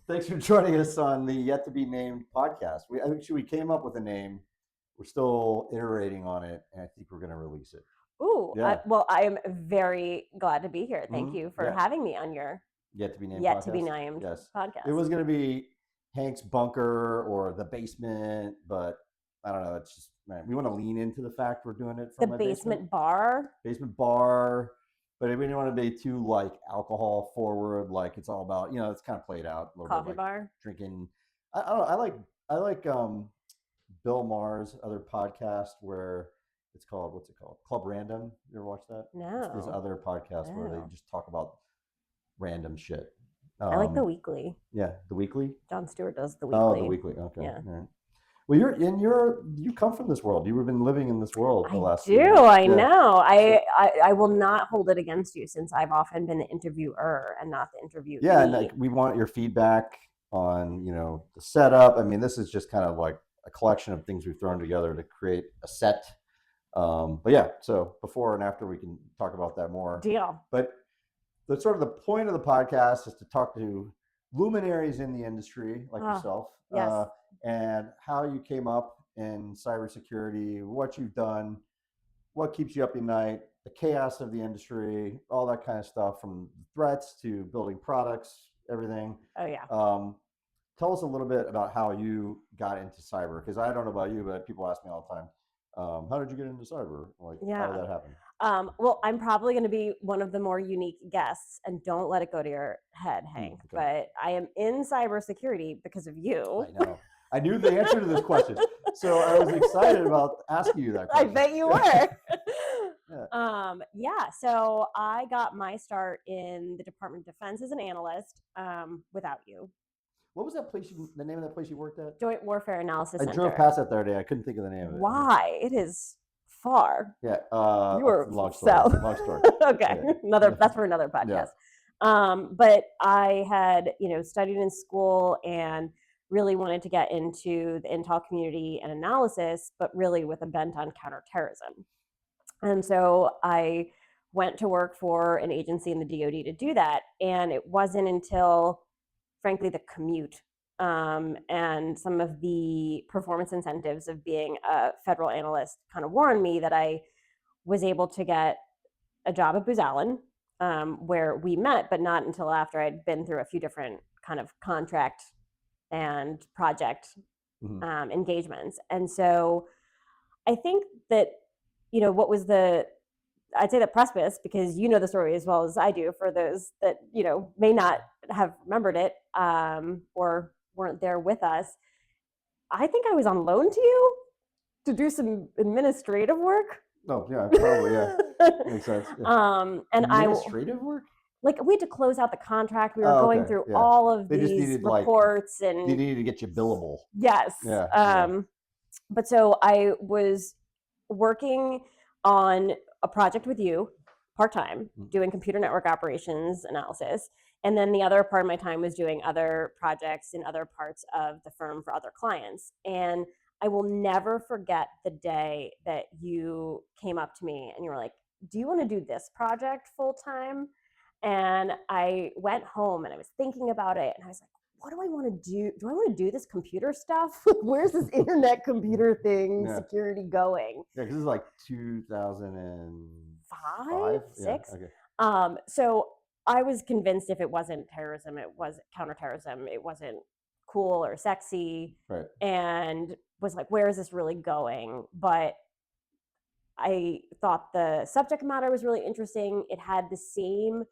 Thanks for joining us on the Yet to Be Named podcast. We came up with a name. We're still iterating on it, and I think we're going to release it. Ooh, Yeah. well, I am very glad to be here. Thank you for Yeah. having me on your Yet to Be Named Yet podcast. to Be Named Yes. podcast. It was going to be Hank's Bunker or The Basement, but I don't know. It's just, man, we want to lean into the fact we're doing it from the my basement bar. Basement bar. But we didn't want to be too like alcohol forward, like it's all about, it's kind of played out a little Coffee bit, like bar. drinking. I don't know. I like Bill Maher's other podcast where it's called, what's it called? Club Random. You ever watch that? No. It's this other podcast where they just talk about random shit. I like The Weekly. Yeah, The Weekly. Jon Stewart does The Weekly. Oh, The Weekly. Okay. Yeah. All right. Well, you come from this world. You've been living in this world the last few years. I know. I will not hold it against you, since I've often been the interviewer and not the interviewee. Yeah, and like, we want your feedback on, the setup. I mean, this is just kind of like a collection of things we've thrown together to create a set. But yeah, so before and after we can talk about that more. Deal. But the sort of the point of the podcast is to talk to luminaries in the industry like yourself. Yes. And how you came up in cybersecurity, what you've done, what keeps you up at night, the chaos of the industry, all that kind of stuff, from threats to building products, everything. Oh, yeah. Tell us a little bit about how you got into cyber, because I don't know about you, but people ask me all the time, how did you get into cyber? Like, how did that happen? Well, I'm probably going to be one of the more unique guests, and don't let it go to your head, Hank. Okay. But I am in cybersecurity because of you. I know. I knew the answer to this question, so I was excited about asking you that question. I bet you were. So I got my start in the Department of Defense as an analyst without you. What was that place? The name of that place you worked at? Joint Warfare Analysis Center. I drove past that the other day. I couldn't think of the name of it. Why? It is far. Yeah. You were long story. south. Long story. Okay. Yeah. That's for another podcast. Yeah. But I had, studied in school and really wanted to get into the intel community and analysis, but really with a bent on counterterrorism. And so I went to work for an agency in the DoD to do that. And it wasn't until, frankly, the commute and some of the performance incentives of being a federal analyst kind of warned me that I was able to get a job at Booz Allen, where we met, but not until after I'd been through a few different kind of contract and project engagements. And so I think that, what was I'd say the precipice, because you know the story as well as I do, for those that, may not have remembered it or weren't there with us. I think I was on loan to you to do some administrative work. Oh, yeah, probably, yeah. Makes sense. Yeah. And administrative work? Like, we had to close out the contract. We were going through all of these reports, and they needed to get you billable. Yes. Yeah. But so I was working on a project with you part-time, doing computer network operations analysis. And then the other part of my time was doing other projects in other parts of the firm for other clients. And I will never forget the day that you came up to me and you were like, do you want to do this project full-time? And I went home and I was thinking about it, and I was like, what do I want to do? Do I want to do this computer stuff? Where's this internet computer thing, security going? Yeah, because this is like 2005? 6? Yeah, okay. So I was convinced if it wasn't terrorism, it was counterterrorism. It wasn't cool or sexy. Right. And was like, where is this really going? But I thought the subject matter was really interesting. It has the same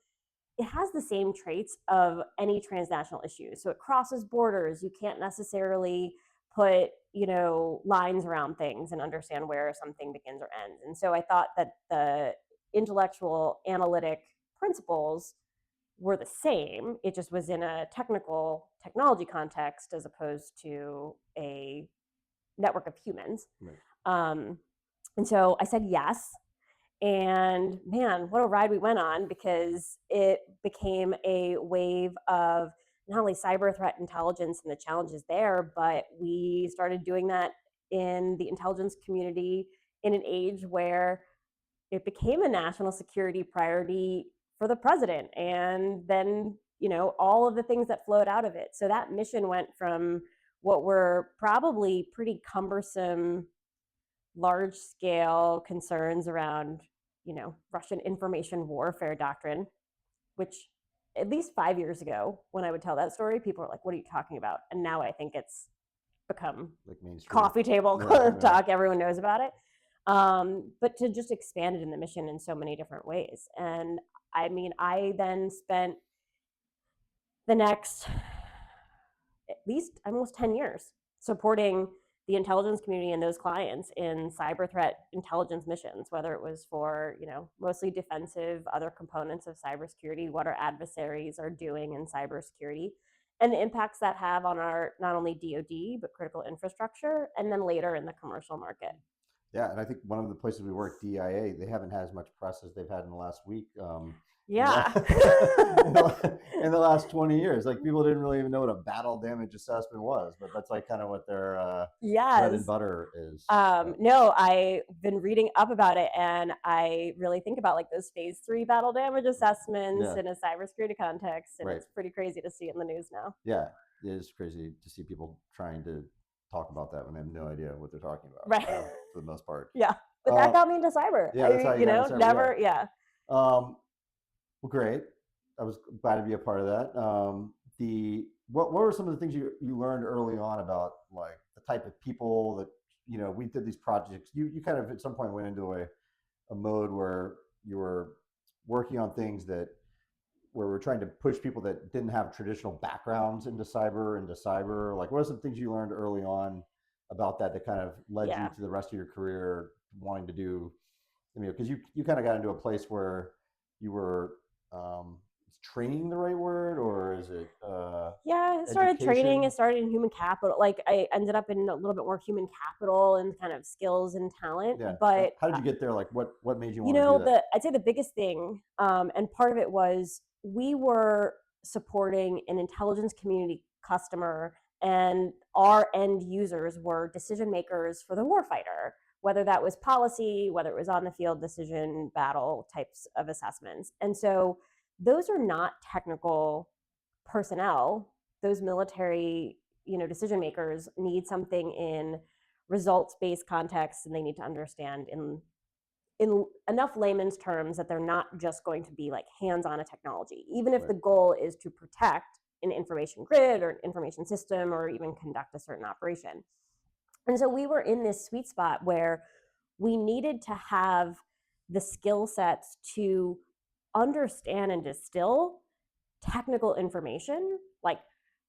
traits of any transnational issue. So it crosses borders. You can't necessarily put, lines around things and understand where something begins or ends. And so I thought that the intellectual analytic principles were the same. It just was in a technology context as opposed to a network of humans. Right. And so I said yes. And man, what a ride we went on, because it became a wave of not only cyber threat intelligence and the challenges there, but we started doing that in the intelligence community in an age where it became a national security priority for the president and then all of the things that flowed out of it. So that mission went from what were probably pretty cumbersome, large scale concerns around, Russian information warfare doctrine, which at least 5 years ago, when I would tell that story, people were like, what are you talking about? And now I think it's become like mainstream coffee table talk. Everyone knows about it. But to just expand it in the mission in so many different ways. And I mean, I then spent the next at least almost 10 years supporting the intelligence community and those clients in cyber threat intelligence missions, whether it was for, mostly defensive, other components of cybersecurity, what our adversaries are doing in cybersecurity, and the impacts that have on our not only DoD, but critical infrastructure, and then later in the commercial market. Yeah, and I think one of the places we work, DIA, they haven't had as much press as they've had in the last week. Yeah. In the last 20 years, like people didn't really even know what a battle damage assessment was, but that's like kind of what their bread and butter is. No, I've been reading up about it, and I really think about like those phase 3 battle damage assessments in a cybersecurity context, and it's pretty crazy to see it in the news now. Yeah, it is crazy to see people trying to talk about that when they have no idea what they're talking about, right? For the most part. Yeah, but that got me into cyber. Yeah, that's how you got into cyber, never. Yeah. Well, great. I was glad to be a part of that. What were some of the things you learned early on about like the type of people that we did these projects? You kind of at some point went into a mode where you were working on things where we're trying to push people that didn't have traditional backgrounds into cyber. Like, what are some things you learned early on about that kind of led you to the rest of your career wanting to do? I mean, because you kind of got into a place where you were is training the right word, or is it I started training. I started in human capital. Like I ended up in a little bit more human capital and kind of skills and talent. Yeah. But how did you get there? Like what made you want to do that? I'd say the biggest thing, and part of it was we were supporting an intelligence community customer, and our end users were decision makers for the warfighter, whether that was policy, whether it was on the field decision, battle types of assessments. And so those are not technical personnel. Those military, decision makers need something in results-based context, and they need to understand in enough layman's terms that they're not just going to be like hands-on a technology, even if the goal is to protect an information grid or an information system or even conduct a certain operation. And so we were in this sweet spot where we needed to have the skill sets to understand and distill technical information, like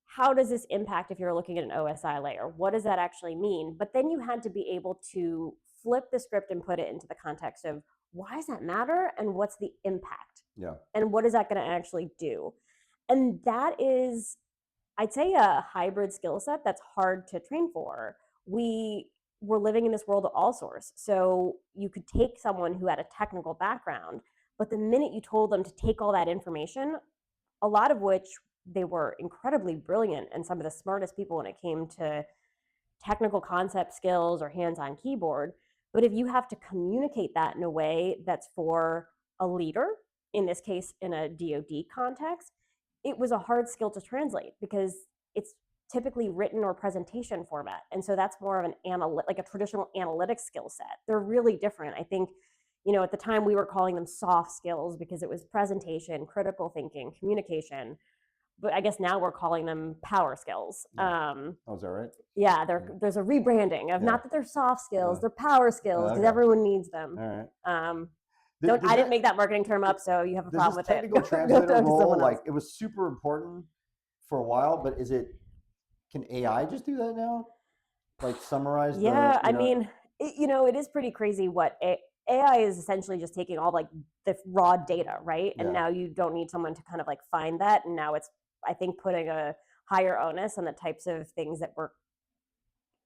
how does this impact if you're looking at an OSI layer? What does that actually mean? But then you had to be able to flip the script and put it into the context of why does that matter and what's the impact? Yeah. And what is that going to actually do? And that is, I'd say, a hybrid skill set that's hard to train for. We were living in this world of all source. So you could take someone who had a technical background, but the minute you told them to take all that information, a lot of which they were incredibly brilliant and some of the smartest people when it came to technical concept skills or hands-on keyboard. But if you have to communicate that in a way that's for a leader, in this case, in a DoD context, it was a hard skill to translate because it's typically written or presentation format. And so that's more of like a traditional analytics skill set. They're really different. I think, at the time we were calling them soft skills because it was presentation, critical thinking, communication. But I guess now we're calling them power skills. Yeah. Is that right? Yeah, there's a rebranding of not that they're soft skills, they're power skills because everyone needs them. All right. I didn't make that marketing term up, so you have a problem with it. Technical translator role, like it was super important for a while, but can AI just do that now? Like summarize? Yeah, I mean, it is pretty crazy what AI is essentially just taking all like the raw data, right? And now you don't need someone to kind of like find that. And now it's, I think, putting a higher onus on the types of things that we're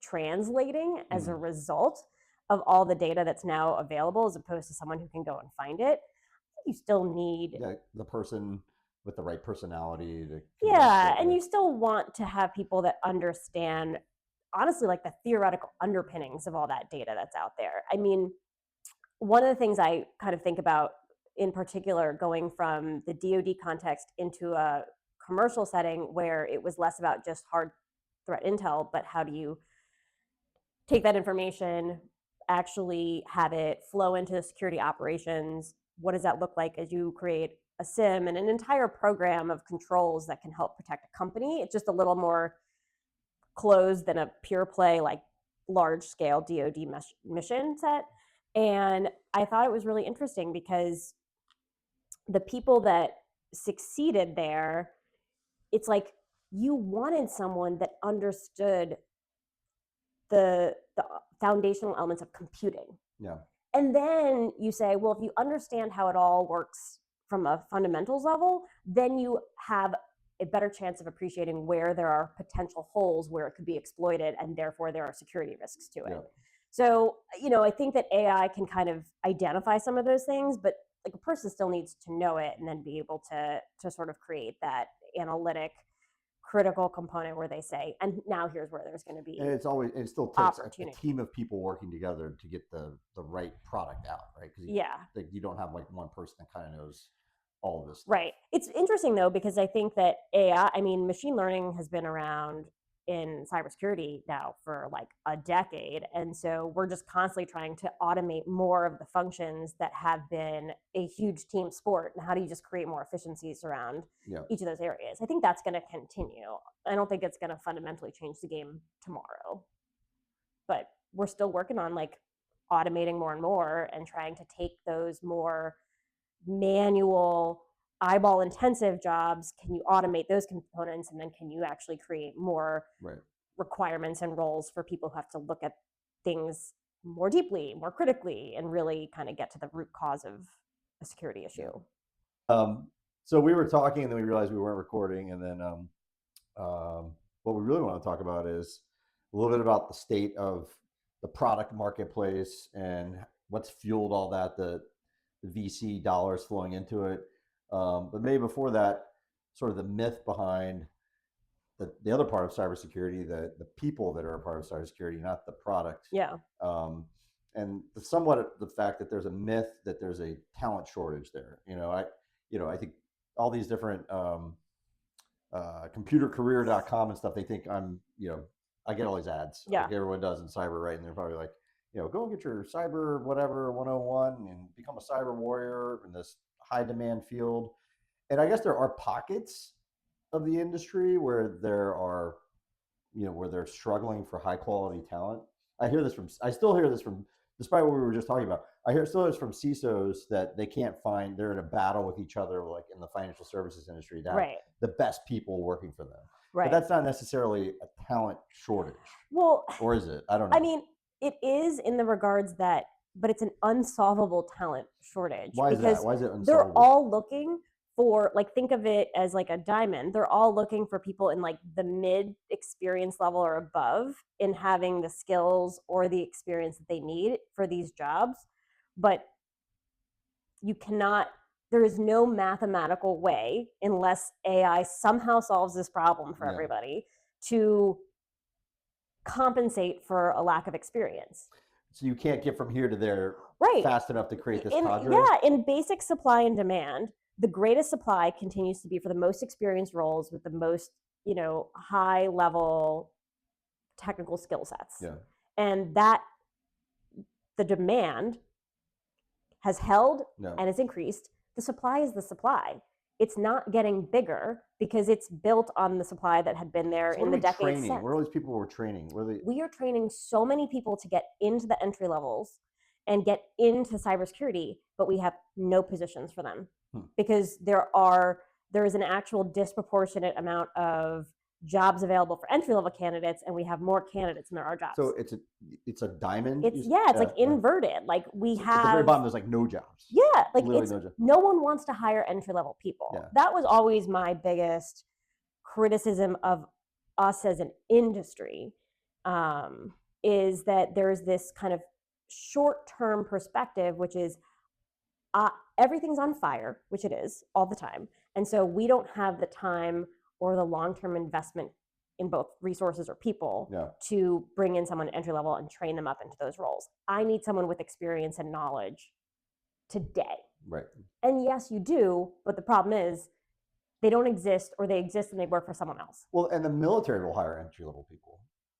translating as a result of all the data that's now available, as opposed to someone who can go and find it. You still need the person with the right personality to and you still want to have people that understand, honestly, like the theoretical underpinnings of all that data that's out there. I mean, one of the things I kind of think about in particular, going from the DoD context into a commercial setting where it was less about just hard threat intel, but how do you take that information, actually have it flow into security operations? What does that look like as you create a SIM and an entire program of controls that can help protect a company? It's just a little more closed than a pure play, like large scale DoD mission set. And I thought it was really interesting because the people that succeeded there, it's like you wanted someone that understood the foundational elements of computing. Yeah. And then you say, well, if you understand how it all works from a fundamentals level, then you have a better chance of appreciating where there are potential holes where it could be exploited, and therefore there are security risks to it. Yeah. So, I think that AI can kind of identify some of those things, but like a person still needs to know it and then be able to sort of create that analytic critical component where they say, and now here's where there's going to be. And it still takes a team of people working together to get the right product out, right? Because you don't have like one person that kind of knows all of this stuff. Right. It's interesting though, because I think that machine learning has been around in cybersecurity now for like a decade. And so we're just constantly trying to automate more of the functions that have been a huge team sport. And how do you just create more efficiencies around each of those areas? I think that's going to continue. I don't think it's going to fundamentally change the game tomorrow. But we're still working on like automating more and more and trying to take those more manual, eyeball intensive jobs. Can you automate those components, and then can you actually create more requirements and roles for people who have to look at things more deeply, more critically, and really kind of get to the root cause of a security issue? So we were talking and then we realized we weren't recording, and then what we really want to talk about is a little bit about the state of the product marketplace and what's fueled all that, the VC dollars flowing into it. But maybe before that, sort of the myth behind the other part of cybersecurity, the people that are a part of cybersecurity, not the product. Yeah. And somewhat the fact that there's a myth that there's a talent shortage there. I think all these different computercareer.com and stuff, they think I get all these ads. Yeah. Like everyone does in cyber, right? And they're probably like, go and get your cyber whatever 101 and become a cyber warrior in this high demand field. And I guess there are pockets of the industry where where they're struggling for high quality talent. I still hear this from, despite what we were just talking about, still hear this from CISOs that they can't find, they're in a battle with each other, like in the financial services industry, to have the best people working for them. Right. But that's not necessarily a talent shortage. Well, or is it? I don't know. I mean, it is in the regards that, but it's an unsolvable talent shortage. Why is that? Why is it unsolvable? They're all looking for, like, think of it as like a diamond. They're all looking for people in like the mid experience level or above in having the skills or the experience that they need for these jobs. But there is no mathematical way, unless AI somehow solves this problem for everybody, to compensate for a lack of experience. So you can't get from here to there fast enough to create this cadre? Yeah, in basic supply and demand, the greatest supply continues to be for the most experienced roles with the most, high level technical skill sets. Yeah. And that the demand has held and has increased. The supply is the supply. It's not getting bigger because it's built on the supply that had been there in the decades since. Where are all these people we're training? We are training so many people to get into the entry levels and get into cybersecurity, but we have no positions for them because there is an actual disproportionate amount of jobs available for entry-level candidates, and we have more candidates than there are jobs. So it's a diamond? It's like inverted. Like we have... At the very bottom, there's like no jobs. Yeah, like no one wants to hire entry-level people. Yeah. That was always my biggest criticism of us as an industry, is that there's this kind of short-term perspective, which is everything's on fire, which it is all the time. And so we don't have the time or the long-term investment in both resources or people to bring in someone entry level and train them up into those roles. I need someone with experience and knowledge today. Right. And yes, you do, but the problem is they don't exist, or they exist and they work for someone else. Well, and the military will hire entry level people,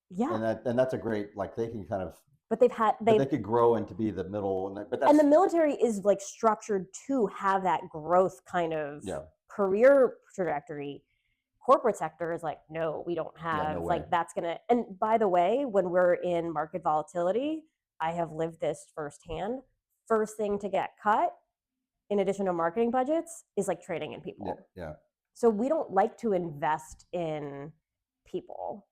Yeah, and that's a great, like, they can kind of, but but they've they could grow into be the middle, but and that's the military is like structured to have that growth kind of yeah, career trajectory. Corporate sector is like, no, we don't yeah, no have, way. like, that's gonna, and by the way, when we're in market volatility, I have lived this firsthand. First thing to get cut, in addition to marketing budgets, is like training in Yeah, people. yeah. So we don't like to invest in people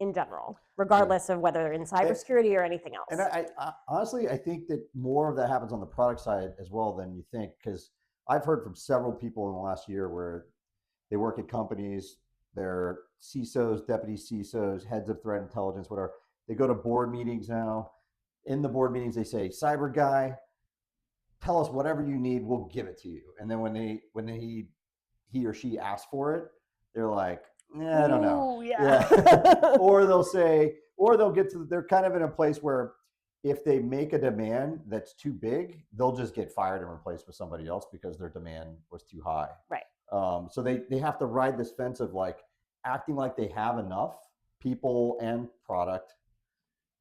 in general, regardless of whether in And, cybersecurity or anything and else. I honestly, I think that more of that happens on the product side as well than you think, because I've heard from several people in the last year where they work at companies, they're CISOs, deputy CISOs, heads of threat intelligence, whatever. They go to board meetings now. In the board meetings, they say, "Cyber guy, tell us whatever you need, we'll give it to you." And then he or she asks for it, they're like, I don't know. Ooh, yeah. Yeah. Or they'll get to, they're kind of in a place where if they make a demand that's too big, they'll just get fired and replaced with somebody else because their demand was too high. Right. So they have to ride this fence of like acting like they have enough people and product,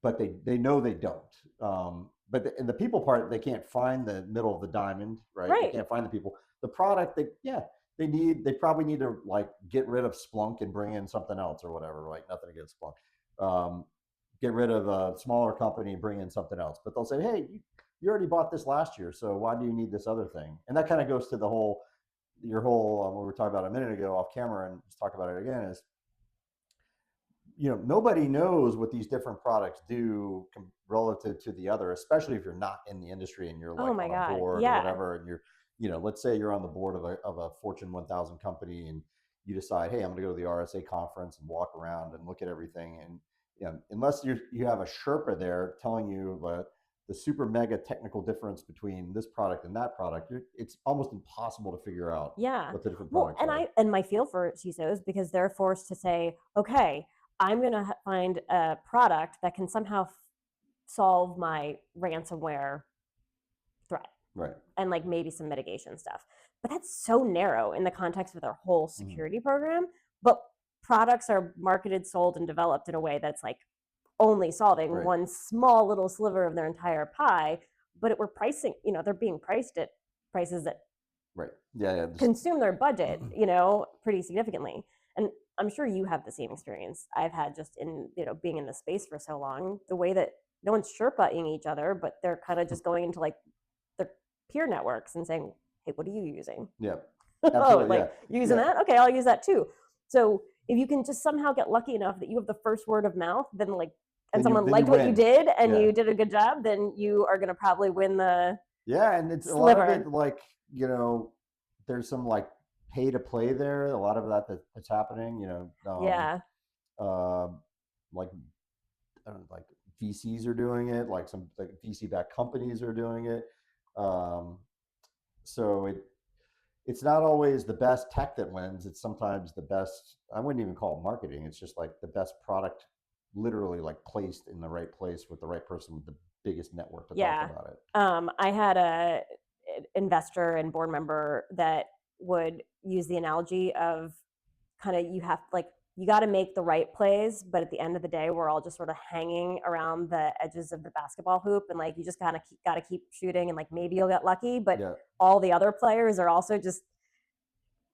but they know they don't. But in the people part, they can't find the middle of the diamond, right? They Right. can't find the people. The product, they probably need to like get rid of Splunk and bring in something else or whatever. Like, nothing against Splunk. Get rid of a smaller company and bring in something else. But they'll say, hey, you already bought this last year, so why do you need this other thing? And that kind of goes to the whole what we were talking about a minute ago off camera, and just talk about it again, is nobody knows what these different products do relative to the other, especially if you're not in the industry and you're Oh like my on a God. board or Yeah. whatever, and let's say you're on the board of a Fortune 1000 company, and you decide, hey, I'm going to go to the RSA conference and walk around and look at everything, and unless you have a Sherpa there telling you the super mega technical difference between this product and that product, it's almost impossible to figure out Yeah. what the different Well, products and are. my feel for CISOs, because they're forced to say, okay, I'm going to find a product that can somehow solve my ransomware threat, Right. and like maybe some mitigation stuff. But that's so narrow in the context of their whole security program. But products are marketed, sold, and developed in a way that's like only solving Right. one small little sliver of their entire pie. But we're pricing, they're being priced at prices that Right. Yeah. consume their budget, pretty significantly. And I'm sure you have the same experience I've had just in, being in the space for so long, the way that no one's Sherpaing each other, but they're kind of just going into like their peer networks and saying, hey, what are you using? Yeah. Oh, Absolutely. like, Yeah. you're using Yeah. that? Okay, I'll use that too. So if you can just somehow get lucky enough that you have the first word of mouth, then like, and Then someone you liked what you win. did and Yeah. you did a good job, then you are going to probably win the Yeah, and it's a lot of sliver. it, like, there's some like pay to play there. A lot of that's happening. Yeah. Like, I don't know, like VCs are doing it. Like, some like VC backed companies are doing it. So it's not always the best tech that wins. It's sometimes the best. I wouldn't even call it marketing. It's just like the best product, literally like placed in the right place with the right person with the biggest network to Yeah. talk about it. I had a investor and board member that would use the analogy of kind of, you got to make the right plays, but at the end of the day, we're all just sort of hanging around the edges of the basketball hoop, and like you just kind of got to keep shooting, and like maybe you'll get lucky, but Yeah. all the other players are also just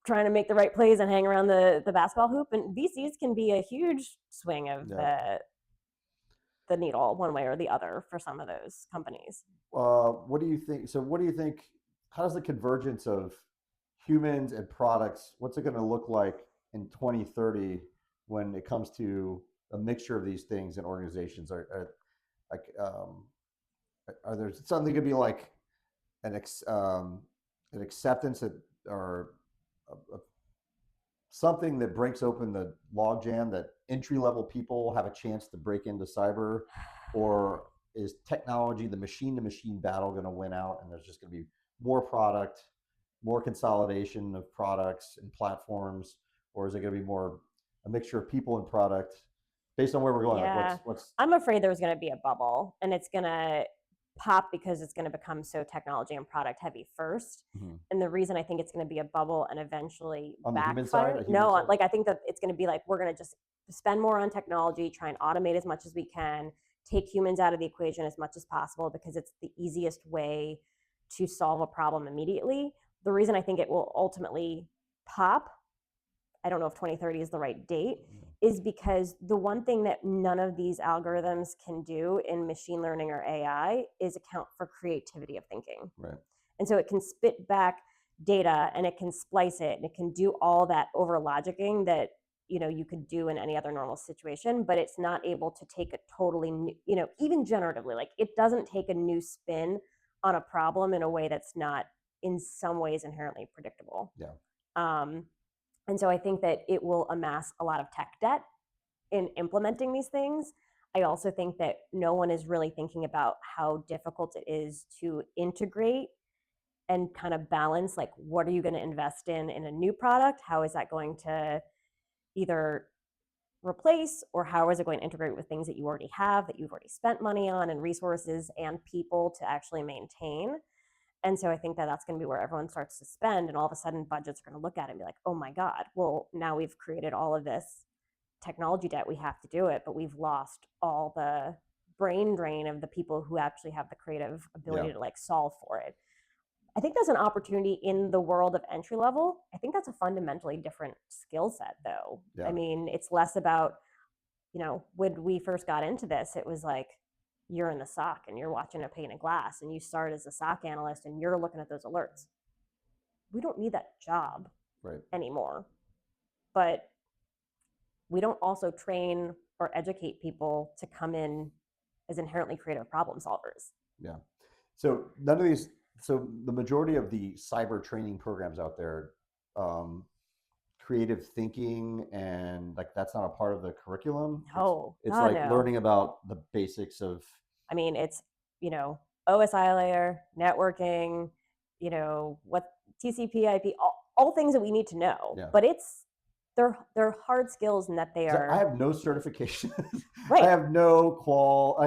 trying to make the right plays and hang around the basketball hoop. And VCs can be a huge swing of the needle one way or the other for some of those companies. What do you think? So, what do you think? How does the convergence of humans and products? What's it going to look like in 2030 when it comes to a mixture of these things in organizations? Are there something going to be like an acceptance that, or something that breaks open the logjam that entry level people have a chance to break into cyber, or is technology, the machine to machine battle, going to win out, and there's just going to be more product, more consolidation of products and platforms, or is it going to be more a mixture of people and product? Based on where we're going, Yeah. like what's I'm afraid there's going to be a bubble, and it's going to pop because it's going to become so technology and product heavy first. Mhm. And the reason I think it's going to be a bubble and eventually On the human side, backfire, a human no, side? like I think that it's going to be like we're going to just spend more on technology, try and automate as much as we can, take humans out of the equation as much as possible because it's the easiest way to solve a problem immediately. The reason I think it will ultimately pop, I don't know if 2030 is the right date, is because the one thing that none of these algorithms can do in machine learning or AI is account for creativity of thinking. Right. And so it can spit back data and it can splice it and it can do all that over logicking that you could do in any other normal situation, but it's not able to take a totally new, even generatively, like it doesn't take a new spin on a problem in a way that's not in some ways inherently predictable. Yeah. And so I think that it will amass a lot of tech debt in implementing these things. I also think that no one is really thinking about how difficult it is to integrate and kind of balance, like, what are you going to invest in a new product? How is that going to either replace, or how is it going to integrate with things that you already have, that you've already spent money on and resources and people to actually maintain? And so I think that that's going to be where everyone starts to spend, and all of a sudden budgets are going to look at it and be like, oh my God, well, now we've created all of this technology debt, we have to do it, but we've lost all the brain drain of the people who actually have the creative ability to like solve for it. I think that's an opportunity in the world of entry level. I think that's a fundamentally different skill set though. Yeah. I mean, it's less about, when we first got into this, it was like, you're in the SOC and you're watching a pane of glass and you start as a SOC analyst and you're looking at those alerts. We don't need that job anymore. But we don't also train or educate people to come in as inherently creative problem solvers. Yeah. So none of these, so the majority of the cyber training programs out there, creative thinking and like that's not a part of the curriculum. Oh, it's God, like no. learning about the basics of. I mean, it's OSI layer, networking, what TCP/IP, all things that we need to know. Yeah. But they're hard skills in that they are. I have no certification. Right. I have no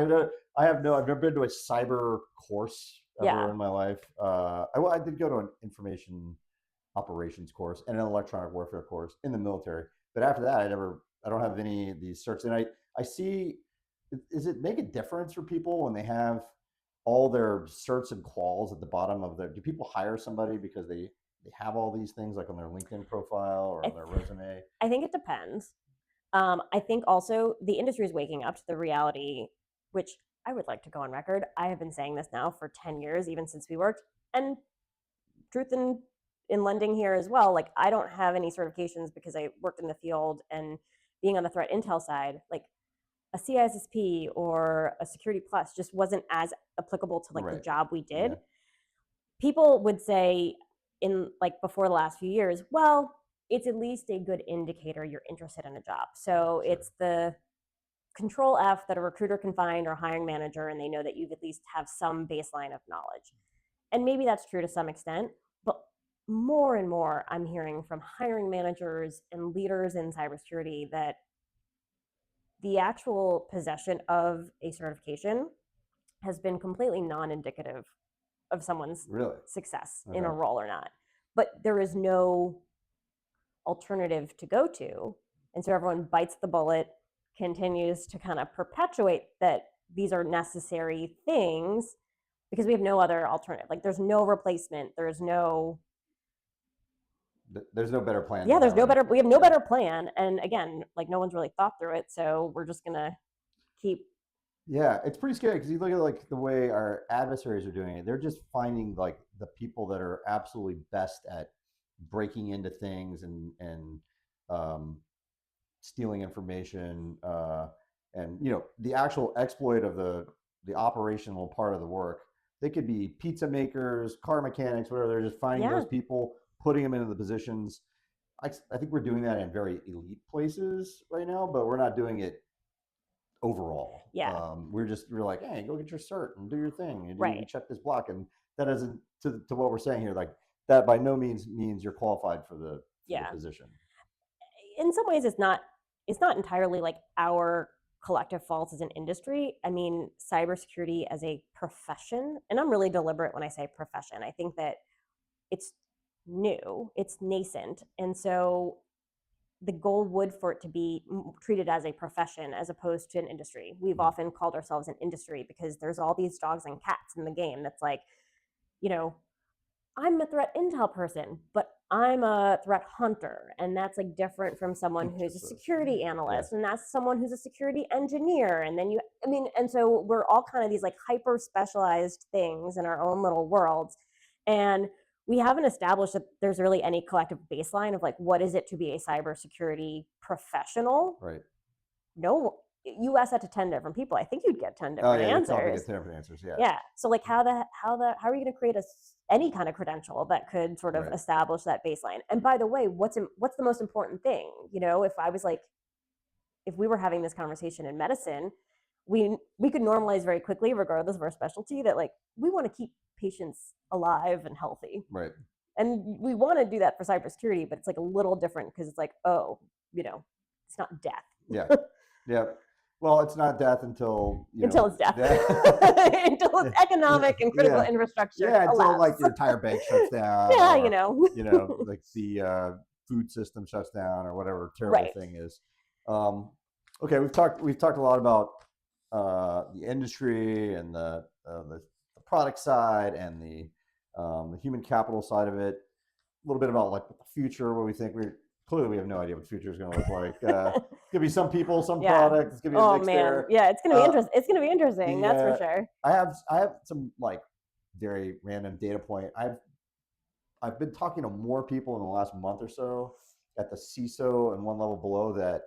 I've never been to a cyber course ever in my life. I did go to an information operations course and an electronic warfare course in the military, but after that, I don't have any of these certs. And I see, does it make a difference for people when they have all their certs and quals at the bottom of do people hire somebody because they have all these things like on their LinkedIn profile or on their resume? I think it depends. I think also the industry is waking up to the reality, which I would like to go on record. I have been saying this now for 10 years, even since we worked. And truth in lending here as well, like I don't have any certifications because I worked in the field, and being on the threat intel side, like a CISSP or a Security Plus just wasn't as applicable to like the job we did. Yeah. People would say in like before the last few years, well, it's at least a good indicator you're interested in a job. So it's the control F that a recruiter can find or a hiring manager, and they know that you at least have some baseline of knowledge. And maybe that's true to some extent, but more and more I'm hearing from hiring managers and leaders in cybersecurity that the actual possession of a certification has been completely non-indicative of someone's success in a role or not. But there is no alternative to go to. And so everyone bites the bullet, continues to kind of perpetuate that these are necessary things because we have no other alternative. Like there's no replacement. There's no better plan. Yeah, we have no better plan. And again, like no one's really thought through it. So we're just going to keep. Yeah, it's pretty scary because you look at like the way our adversaries are doing it. They're just finding like the people that are absolutely best at breaking into things and stealing information, and the actual exploit of the operational part of the work. They could be pizza makers, car mechanics, whatever. They're just finding those people, putting them into the positions. I think we're doing that in very elite places right now, but we're not doing it overall. Yeah. We're like, hey, go get your cert and do your thing. And you check this block. And that isn't to what we're saying here. Like that by no means you're qualified for the position. In some ways it's not entirely like our collective faults as an industry. I mean, cybersecurity as a profession, and I'm really deliberate when I say profession. I think that it's new, it's nascent. And so the goal would for it to be treated as a profession as opposed to an industry. We've often called ourselves an industry because there's all these dogs and cats in the game that's like, you know, I'm a threat intel person, but I'm a threat hunter. And that's like different from someone who's a security analyst. And that's someone who's a security engineer. And then and so we're all kind of these like hyper specialized things in our own little worlds. And we haven't established that there's really any collective baseline of like, what is it to be a cybersecurity professional? Right. No, you asked that to 10 different people. I think you'd get 10 different answers. Probably get 10 different answers. Yeah. Yeah. So like how are you going to create any kind of credential that could sort of establish that baseline? And by the way, what's the most important thing? You know, if we were having this conversation in medicine, we could normalize very quickly, regardless of our specialty, that like we want to keep patients alive and healthy. Right. And we want to do that for cybersecurity, but it's like a little different because it's like, oh, it's not death. Yeah. Yeah. Well, it's not death until it's death. Until it's economic and critical infrastructure. Yeah, until like your entire bank shuts down. Yeah, or, like the food system shuts down or whatever terrible thing is. Okay, we've talked a lot about the industry and the product side and the human capital side of it. A little bit about like the future, what we think. Clearly we have no idea what the future is going to look like. It's going to be some people, some products. It's going to be a mix there. Yeah, it's going to be interesting. It's going to be interesting. That's for sure. I have some like very random data point. I've been talking to more people in the last month or so at the CISO and one level below that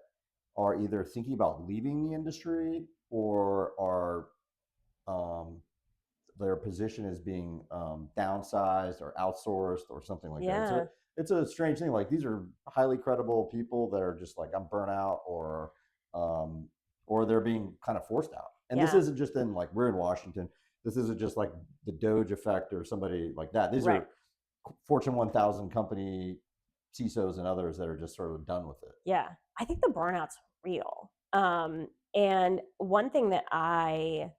are either thinking about leaving the industry or are their position is being downsized or outsourced or something like that. So it's a strange thing. Like these are highly credible people that are just like, I'm burnt out or they're being kind of forced out. And this isn't just in like, we're in Washington. This isn't just like the Doge effect or somebody like that. These are Fortune 1000 company CISOs and others that are just sort of done with it. Yeah. I think the burnout's real. And one thing that I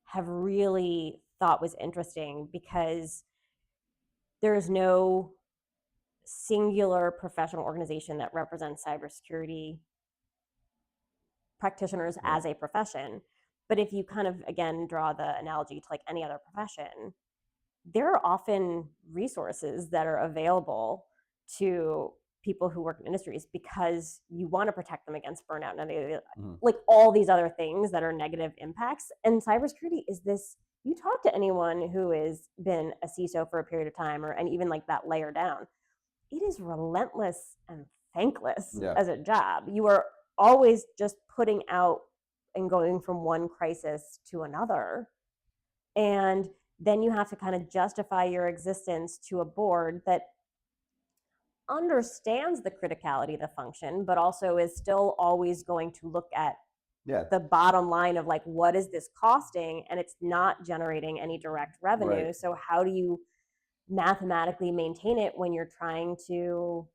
have really thought was interesting, because there is no singular professional organization that represents cybersecurity practitioners as a profession. But if you kind of, again, draw the analogy to like any other profession, there are often resources that are available to people who work in industries because you want to protect them against burnout and like all these other things that are negative impacts. And cybersecurity is this, you talk to anyone who has been a CISO for a period of time and even like that layer down, it is relentless and thankless as a job. You are always just putting out and going from one crisis to another. And then you have to kind of justify your existence to a board that understands the criticality of the function, but also is still always going to look at the bottom line of like, what is this costing? And it's not generating any direct revenue. So how do you mathematically maintain it when you're trying to,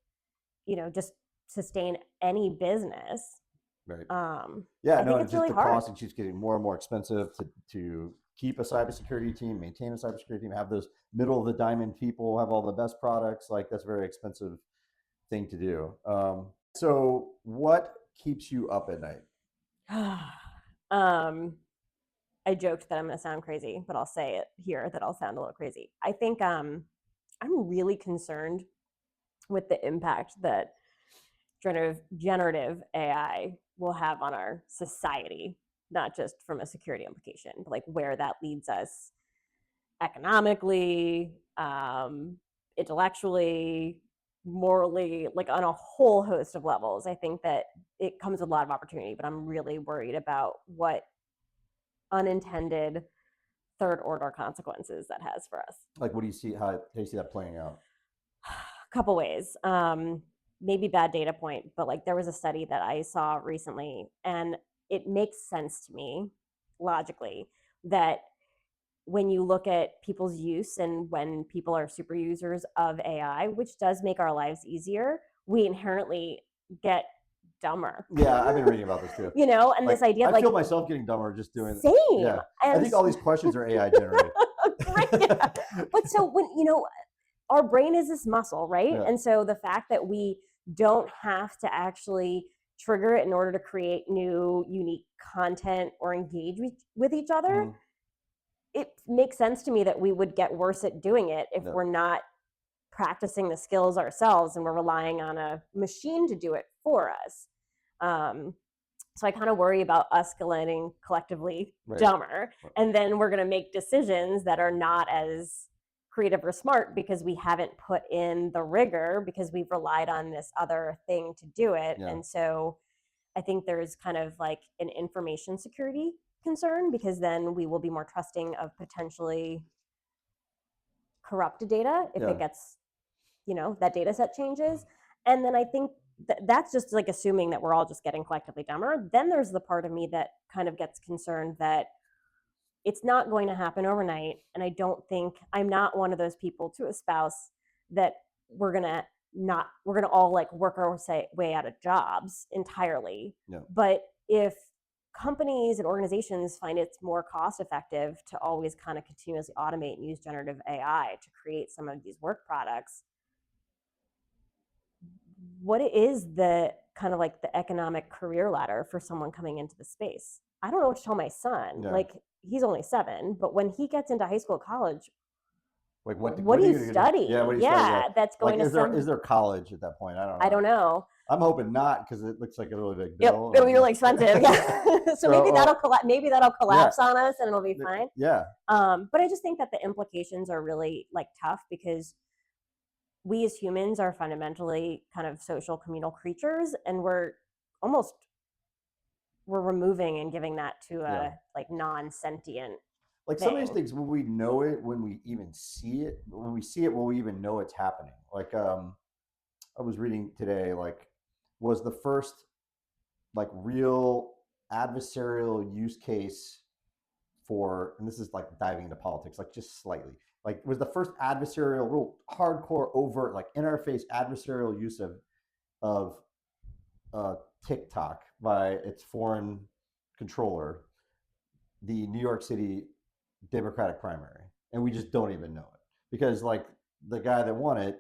just sustain any business? Right. I think it's really hard. Cost keeps getting more and more expensive to keep a cybersecurity team, maintain a cybersecurity team, have those middle of the diamond people, have all the best products. Like that's a very expensive thing to do. So what keeps you up at night? I joked that I'm going to sound crazy, but I'll say it here that I'll sound a little crazy. I think I'm really concerned with the impact that generative AI will have on our society, not just from a security implication, but like where that leads us economically, intellectually, morally, like on a whole host of levels. I think that it comes with a lot of opportunity, but I'm really worried about what unintended third order consequences that has for us. Like, what do you see? How do you see that playing out? A couple ways. Maybe bad data point, but like there was a study that I saw recently, and it makes sense to me logically that when you look at people's use and when people are super users of AI, which does make our lives easier, we inherently get dumber. Yeah, I've been reading about this too. You know, and Like, this idea of I like feel myself getting dumber just doing. same. Yeah, I And think all these questions are AI generated. great. Yeah. But so when our brain is this muscle, right? Yeah. And so the fact that we don't have to actually trigger it in order to create new unique content or engage with each other, Mhm. it makes sense to me that we would get worse at doing it if Yeah. we're not practicing the skills ourselves and we're relying on a machine to do it for us. Um, so I kind of worry about us getting collectively Right. dumber, and then we're going to make decisions that are not as creative or smart because we haven't put in the rigor because we've relied on this other thing to do it. Yeah. And so I think there's kind of like an information security concern because then we will be more trusting of potentially corrupted data if Yeah. it gets, that data set changes. And then I think that's just like assuming that we're all just getting collectively dumber. Then there's the part of me that kind of gets concerned that it's not going to happen overnight. And I don't think I'm not one of those people to espouse that we're gonna all like work our way out of jobs entirely. Yeah. But if companies and organizations find it's more cost effective to always kind of continuously automate and use generative AI to create some of these work products, what is the kind of like the economic career ladder for someone coming into the space? I don't know what to tell my son. Yeah. Like he's only 7, but when he gets into high school, college, Like what are do you gonna do? study? Yeah, what do you study? Yeah. That's going Like, to is there college at that point? I don't know. I don't know. I'm hoping not because it looks like a really big Yep, bill. it'll be really expensive. Yeah. So maybe that'll collapse on us, and it'll be fine. Yeah. But I just think that the implications are really like tough because we as humans are fundamentally kind of social communal creatures, and we're removing and giving that to a like non-sentient Like some of these things, when we know it, when we even see it, when we see it, will we even know it's happening? Like I was reading today, like was the first like real adversarial use case for, and this is like diving into politics, like just slightly, like was the first adversarial, real hardcore, overt, like interface adversarial use of TikTok by its foreign controller, the New York City Democratic primary, and we just don't even know it because like the guy that won it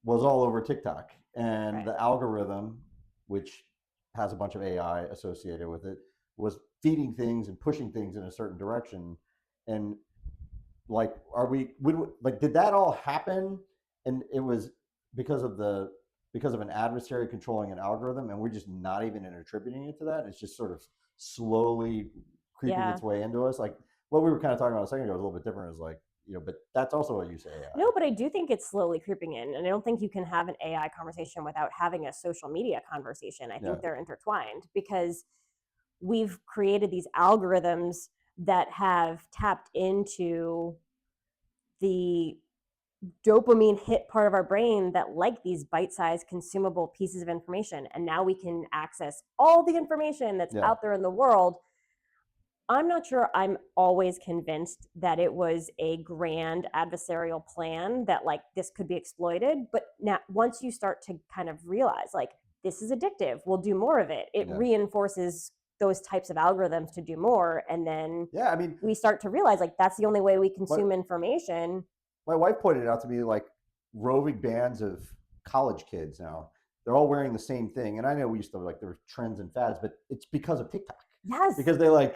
was all over TikTok, and Right. the algorithm, which has a bunch of AI associated with it, was feeding things and pushing things in a certain direction. And like, did that all happen? And it was because of an adversary controlling an algorithm, and we're just not even attributing it to that. It's just sort of slowly creeping its way into us. Like what we were kind of talking about a second ago was a little bit different. Is like, but that's also what you say AI. No, but I do think it's slowly creeping in, and I don't think you can have an AI conversation without having a social media conversation. I think they're intertwined because we've created these algorithms that have tapped into the dopamine hit part of our brain that like these bite-sized consumable pieces of information, and now we can access all the information that's out there in the world. I'm not sure I'm always convinced that it was a grand adversarial plan that like this could be exploited. But now once you start to kind of realize like this is addictive, we'll do more of it. It reinforces those types of algorithms to do more. And then we start to realize like that's the only way we consume information. My wife pointed out to me like roving bands of college kids now. They're all wearing the same thing. And I know we used to like there were trends and fads, but it's because of TikTok. Yes. Because they like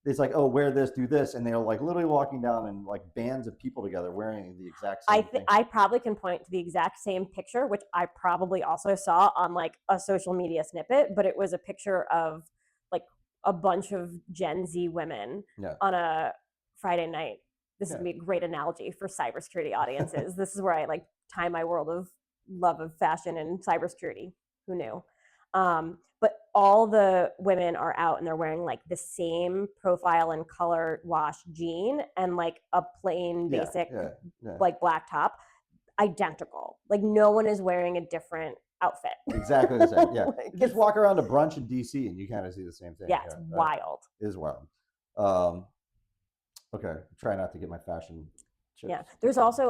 it's like, oh, wear this, do this, and they're like literally walking down in like bands of people together wearing the exact same thing. I probably can point to the exact same picture, which I probably also saw on like a social media snippet, but it was a picture of like a bunch of Gen Z women on a Friday night. This is gonna be a great analogy for cybersecurity audiences. This is where I like tie my world of love of fashion and cybersecurity. Who knew? But all the women are out and they're wearing like the same profile and color wash jean and like a plain basic like black top, identical. Like no one is wearing a different outfit. Exactly the same. Yeah. Like, you just walk around a brunch in DC and you kind of see the same thing. Yeah, it's wild. It is wild. Okay, try not to get my fashion chips. Yeah, there's also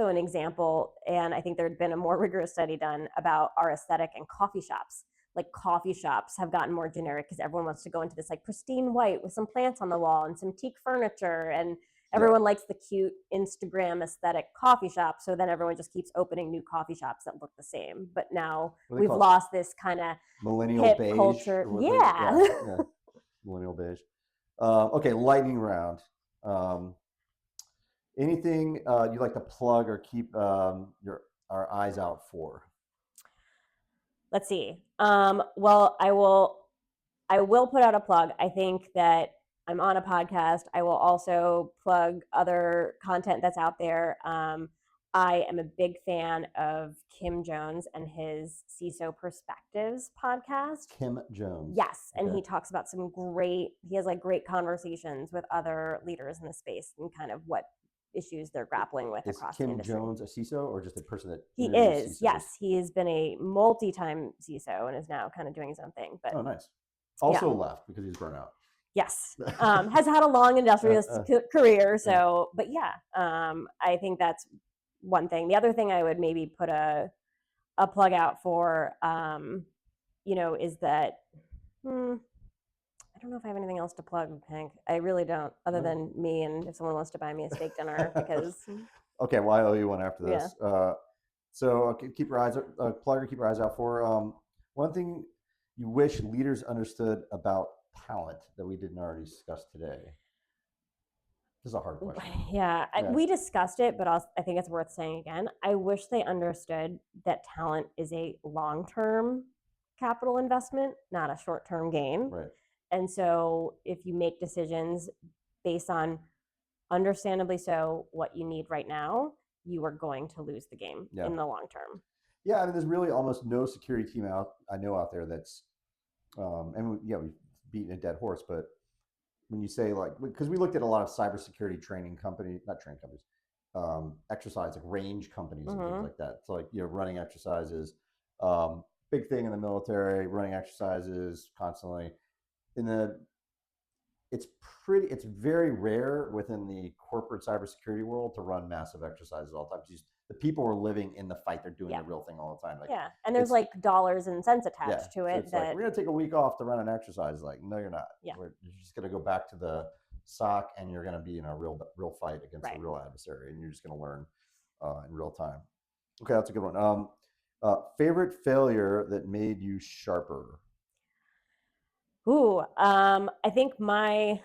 an example, and I think there had been a more rigorous study done about our aesthetic in coffee shops. like coffee shops have gotten more generic because everyone wants to go into this like pristine white with some plants on the wall and some teak furniture, and everyone likes the cute Instagram aesthetic coffee shop. So then everyone just keeps opening new coffee shops that look the same. But now we've lost this kind of millennial hip beige culture. Yeah. Millennial beige. Okay, lightning round. Anything you like to plug or keep our eyes out for? Let's see. Well, I will put out a plug. I think that I'm on a podcast. I will also plug other content that's out there. I am a big fan of Kim Jones and his CISO Perspectives podcast. Kim Jones. Yes, and he talks about he has like great conversations with other leaders in the space and kind of what issues they're grappling with across the industry. Kim Jones a CISO or just a person that he is? CISOs? Yes, he has been a multi-time CISO and is now kind of doing his own thing. But nice. Also left because he's burnt out. Yes, has had a long industrialist career. So, but I think that's one thing. The other thing I would maybe put a plug out for, is that. I don't know if I have anything else to plug, Hank. I really don't, other than me and if someone wants to buy me a steak dinner because. Okay, well, I owe you one after this. Yeah. So keep your eyes plug or keep your eyes out for one thing you wish leaders understood about talent that we didn't already discuss today. This is a hard question. Yeah. We discussed it, but I think it's worth saying again. I wish they understood that talent is a long-term capital investment, not a short-term gain. Right. And so if you make decisions based on, understandably so, what you need right now, you are going to lose the game in the long term. Yeah, I mean, there's really almost no security team I know out there that's, we've beaten a dead horse, but when you say because we looked at a lot of cybersecurity exercise, like range companies and things like that. So running exercises, big thing in the military, running exercises constantly. It's very rare within the corporate cybersecurity world to run massive exercises all the time. The people are living in the fight; they're doing the real thing all the time. And there's dollars and cents attached to it. So we're gonna take a week off to run an exercise. No, you're not. You're just gonna go back to the SOC, and you're gonna be in a real fight against a real adversary, and you're just gonna learn in real time. Okay, that's a good one. Favorite failure that made you sharper? I think my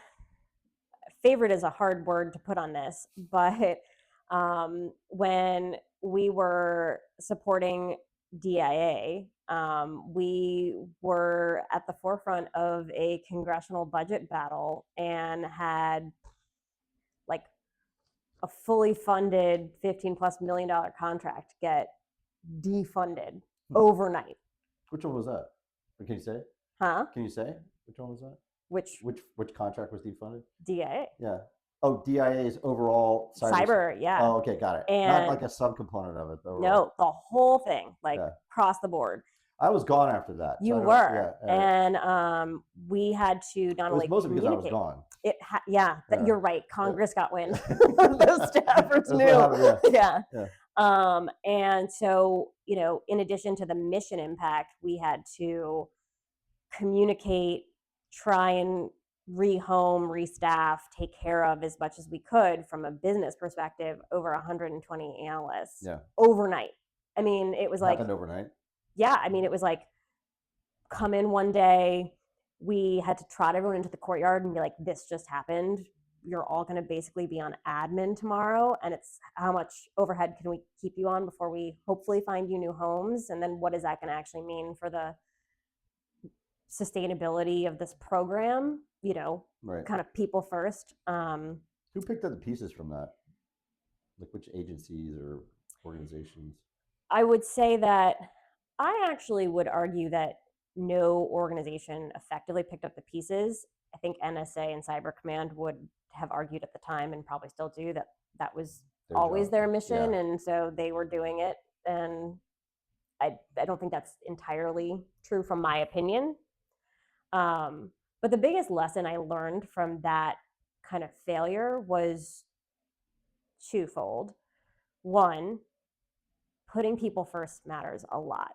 favorite is a hard word to put on this, but when we were supporting DIA, we were at the forefront of a congressional budget battle and had a fully funded $15+ million contract get defunded overnight. Which one was that? Can you say? Huh? Can you say? Which one was that? Which contract was defunded? DIA. Yeah. Oh, DIA's overall cyber. Yeah. Oh, okay, got it. And not like a subcomponent of it, though. No, the whole thing, across the board. I was gone after that. You were, and we had to not only mostly because I was gone. You're right. Congress got wind. Those staffers knew. And so, in addition to the mission impact, we had to communicate, try and rehome, restaff, take care of as much as we could from a business perspective, over 120 analysts overnight. I mean, it was happened overnight. Yeah, I mean, it was come in one day. We had to trot everyone into the courtyard and be like, this just happened. You're all going to basically be on admin tomorrow. And it's how much overhead can we keep you on before we hopefully find you new homes? And then what is that going to actually mean for the sustainability of this program? Kind of people first. Who picked up the pieces from that? Which agencies or organizations? I would say that I actually would argue that no organization effectively picked up the pieces. I think NSA and Cyber Command would have argued at the time, and probably still do, that was always their mission, and so they were doing it. And I don't think that's entirely true from my opinion. But the biggest lesson I learned from that kind of failure was twofold. One, putting people first matters a lot,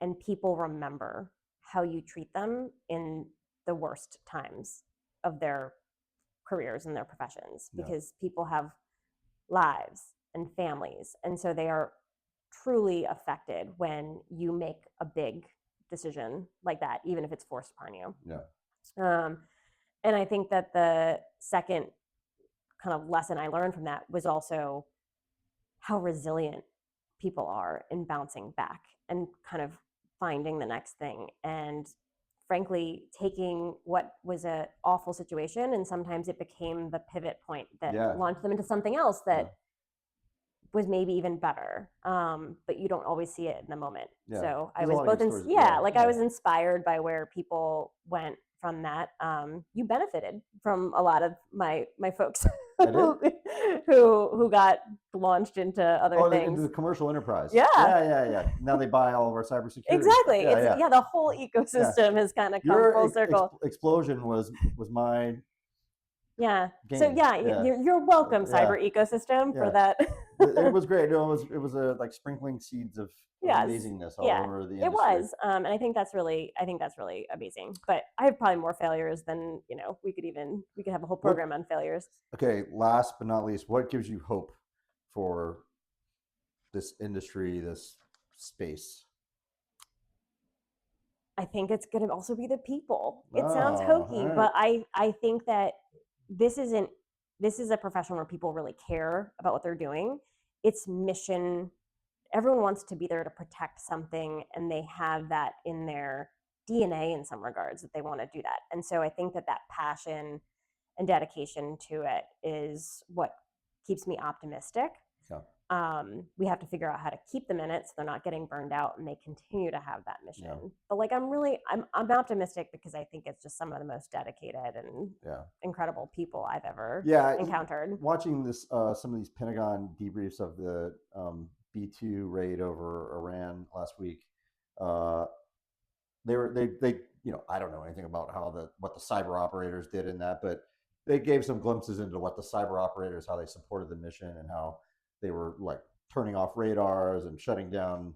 and people remember how you treat them in the worst times of their careers and their professions, because people have lives and families, and so they are truly affected when you make a big decision like that, even if it's forced upon you. And I think that the second kind of lesson I learned from that was also how resilient people are in bouncing back and kind of finding the next thing, and frankly taking what was an awful situation, and sometimes it became the pivot point that launched them into something else that was maybe even better, but you don't always see it in the moment. So I was both I was inspired by where people went from that. You benefited from a lot of my folks who got launched into other things. Into the commercial enterprise. Yeah. Now they buy all of our cybersecurity. Exactly. The whole ecosystem has kind of come full circle. Explosion was my gain. So yeah. You're welcome, cyber ecosystem, for that. It was great. No, it was a like sprinkling seeds of amazingness all over the industry. It was, and I think that's really amazing. But I have probably more failures than we could have a whole program on failures. Okay, last but not least, what gives you hope for this industry, this space? I think it's going to also be the people. It sounds hokey, but I think that this is a profession where people really care about what they're doing. It's mission. Everyone wants to be there to protect something, and they have that in their DNA in some regards, that they want to do that. And so I think that passion and dedication to it is what keeps me optimistic. We have to figure out how to keep them in it so they're not getting burned out and they continue to have that mission. But like I'm optimistic because I think it's just some of the most dedicated and incredible people I've ever encountered. Watching this some of these Pentagon debriefs of the B-2 raid over Iran last week, they I don't know anything about what the cyber operators did in that, but they gave some glimpses into what the cyber operators, how they supported the mission, and how they were like turning off radars and shutting down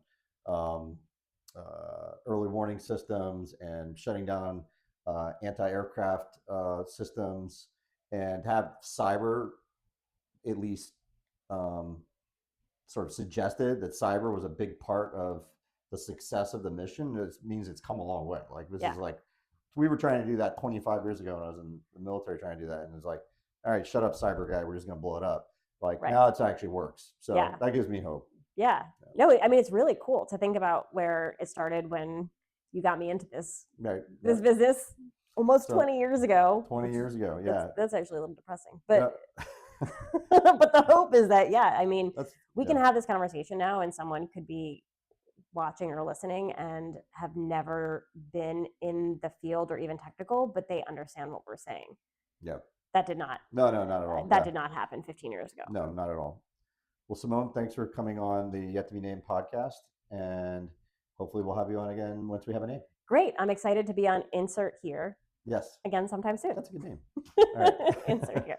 early warning systems and shutting down anti-aircraft systems, and have cyber at least sort of suggested that cyber was a big part of the success of the mission. It means it's come a long way. Like this is like, we were trying to do that 25 years ago when I was in the military trying to do that, and it's like, all right, shut up, cyber guy, we're just going to blow it up. Like now it actually works. So that gives me hope. No, I mean, it's really cool to think about where it started when you got me into this business almost 20 years ago. 20 years ago, That's actually a little depressing. But but the hope is that, I mean, we can have this conversation now, and someone could be watching or listening and have never been in the field or even technical, but they understand what we're saying. That did not. No, not at all. That did not happen 15 years ago. No, not at all. Well, Simone, thanks for coming on the Yet to Be Named podcast, and hopefully we'll have you on again once we have a name. Great. I'm excited to be on Insert Here. Yes. Again sometime soon. That's a good name. All right. Insert Here.